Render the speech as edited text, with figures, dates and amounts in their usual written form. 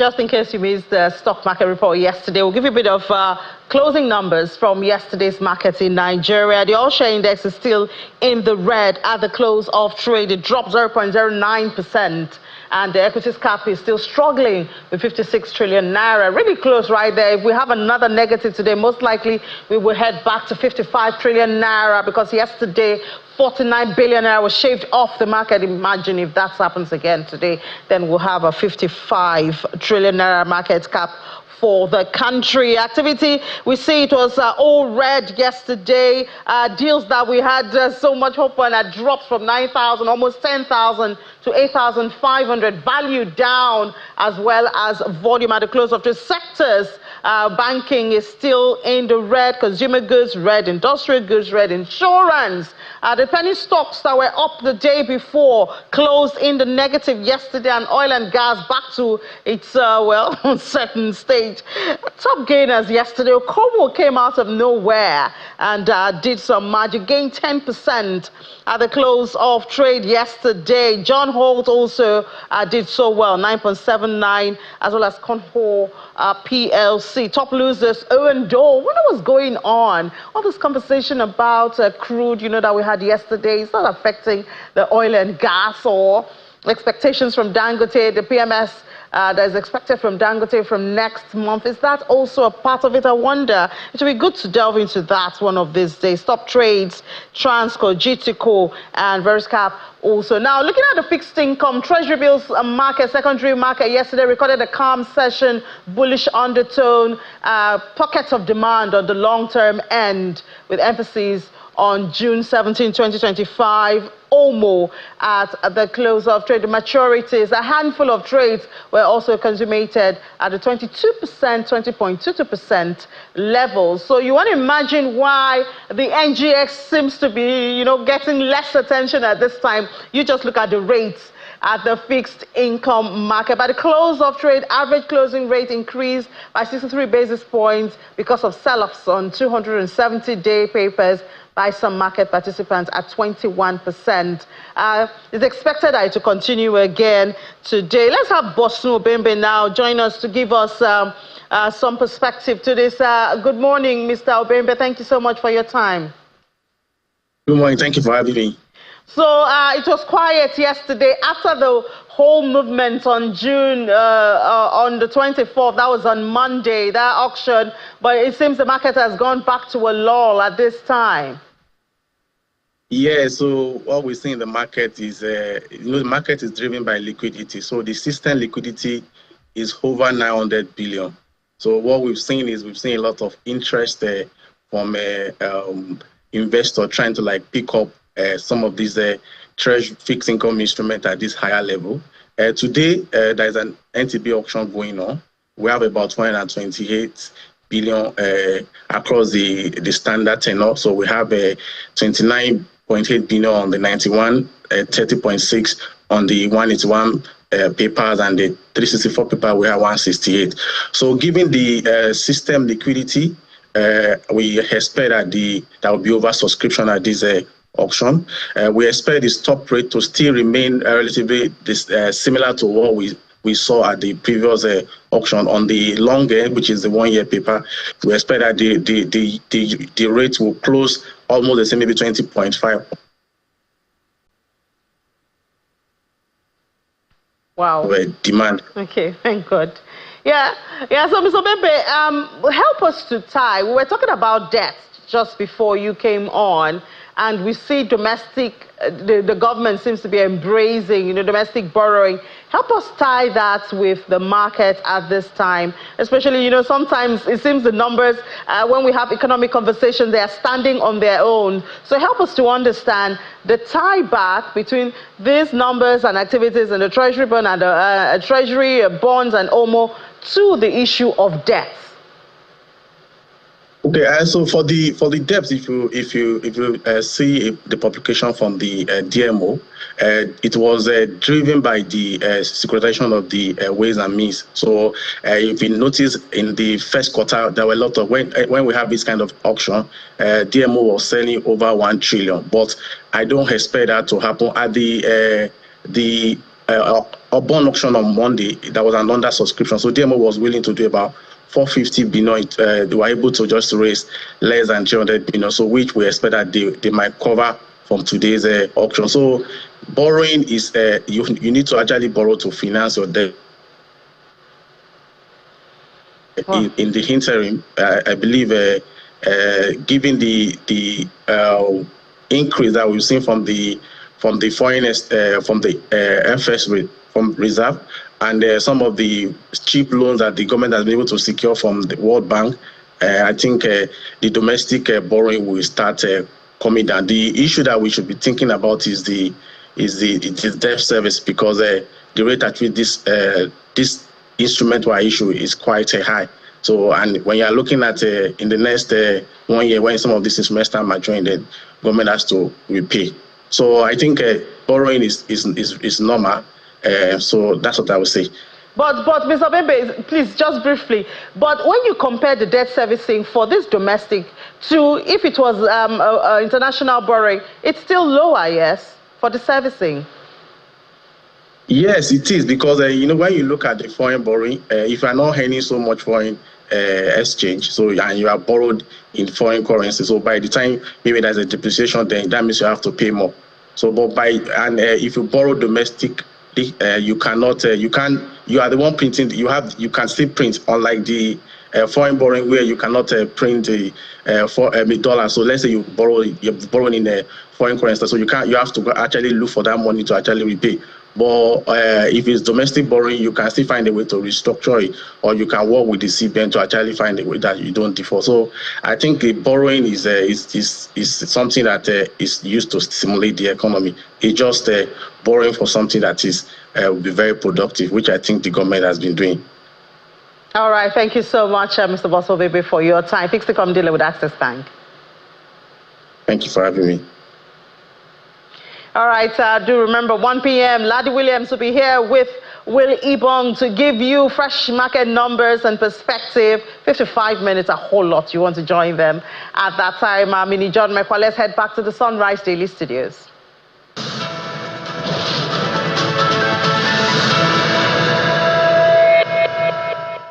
just in case you missed the stock market report yesterday, we'll give you a bit of closing numbers from yesterday's markets in Nigeria. The all-share index is still in the red at the close of trade. It dropped 0.09%. And the equities cap is still struggling with 56 trillion naira. Really close right there. If we have another negative today, most likely we will head back to 55 trillion naira, because yesterday 49 billion naira was shaved off the market. Imagine if that happens again today, then we'll have a 55 trillion naira market cap for the country. Activity, we see it was all red yesterday. Deals that we had so much hope on had dropped from 9,000, almost 10,000 to 8,500. Value down as well as volume at the close of the sectors. Banking is still in the red, consumer goods red, industrial goods red, insurance. The penny stocks that were up the day before closed in the negative yesterday, and oil and gas back to its, well, uncertain stage. Top gainers yesterday, Okomo came out of nowhere and did some magic, gained 10% at the close of trade yesterday. John Holt also did so well, 9.79, as well as Conho PLC. Top losers, Owen Dole. What was going on? All this conversation about crude, you know, that we had yesterday, it's not affecting the oil and gas, or expectations from Dangote, the PMS that is expected from Dangote from next month. Is that also a part of it? I wonder. It would be good to delve into that one of these days. Top trades, Transco, GTCO, and Veriscap also. Now, looking at the fixed income, Treasury bills market, secondary market yesterday recorded a calm session, bullish undertone, pockets of demand on the long-term end, with emphasis on June 17, 2025, OMO at the close of trade. The maturities, a handful of trades were also consummated at the 22%, 20.22% level. So you want to imagine why the NGX seems to be, you know, getting less attention at this time. You just look at the rates at the fixed income market. By the close of trade, average closing rate increased by 63 basis points because of sell-offs on 270-day papers by some market participants at 21%. It's expected that it will continue again today. Let's have Bosun Obembe now join us to give us some perspective to this. Good morning, Mr. Obembe. Thank you so much for your time. Good morning. Thank you for having me. So it was quiet yesterday after the whole movement on June, on the 24th. That was on Monday, that auction. But it seems the market has gone back to a lull at this time. Yeah, so what we see in the market is, you know, the market is driven by liquidity. So the system liquidity is over 900 billion. So what we've seen is a lot of interest from investors trying to like pick up some of these treasury fixed income instruments at this higher level. Today, there's an NTB auction going on. We have about 128 billion across the standard tenor. So we have 29.8 billion on the 91, 30.6 on the 181 papers, and the 364 paper we have 168. So given the system liquidity, we expect that there will be oversubscription at this auction. We expect the stop rate to still remain relatively similar to what we saw at the previous auction. On the long end, which is the 1 year paper, we expect that the rate will close almost the same, maybe 20.5. Wow. Demand. Okay, thank God. Yeah. So, Mr. Obembe, help us to tie. We were talking about debt just before you came on, and we see the government seems to be embracing, you know, domestic borrowing. Help us tie that with the market at this time, especially, you know, sometimes it seems the numbers, when we have economic conversations, they are standing on their own. So help us to understand the tie back between these numbers and activities in the Treasury bond and Treasury bonds and OMO to the issue of debt. Okay, so for the depth, if you see the publication from the DMO, it was driven by the securitization of the ways and means. So if you notice in the first quarter, there were a lot of when we have this kind of auction, DMO was selling over 1 trillion. But I don't expect that to happen at the a bond auction on Monday, that was an under subscription. So DMO was willing to do about 450 billion. They were able to just raise less than 300 billion, so which we expect that they might cover from today's auction. So borrowing is you need to actually borrow to finance your debt. Wow. In the interim, I believe, given the increase that we've seen from the foreign FX rate from reserve, and some of the cheap loans that the government has been able to secure from the World Bank, I think the domestic borrowing will start coming down. The issue that we should be thinking about is the debt service, because the rate at which this instrument or issue is quite high. So, and when you are looking at in the next 1 year, when some of these instruments start maturing, the government has to repay. So I think borrowing is normal. So that's what I would say. But Mr. Bembe, please, just briefly, but when you compare the debt servicing for this domestic to if it was international borrowing, it's still lower, yes, for the servicing? Yes, it is, because when you look at the foreign borrowing, if you are not earning so much foreign exchange, so and you are borrowed in foreign currency, so by the time maybe there's a depreciation, then that means you have to pay more. So, but if you borrow domestic, you cannot. You are the one printing. You can still print, unlike the foreign borrowing where you cannot print the $4 So let's say you're borrowing in a foreign currency, so you have to actually look for that money to actually repay. But if it's domestic borrowing, you can still find a way to restructure it, or you can work with the CBN to actually find a way that you don't default. So I think the borrowing is something that is used to stimulate the economy. It's just borrowing for something that will be very productive, which I think the government has been doing. All right, thank you so much, Mr. Bosobebe, for your time. Fix the com dealer with Access Bank. Thank you for having me. All right, do remember 1 p.m. Ladi Williams will be here with Will Ibong to give you fresh market numbers and perspective. 55 minutes, a whole lot. You want to join them at that time. Mini John Mekwa, let's head back to the Sunrise Daily Studios.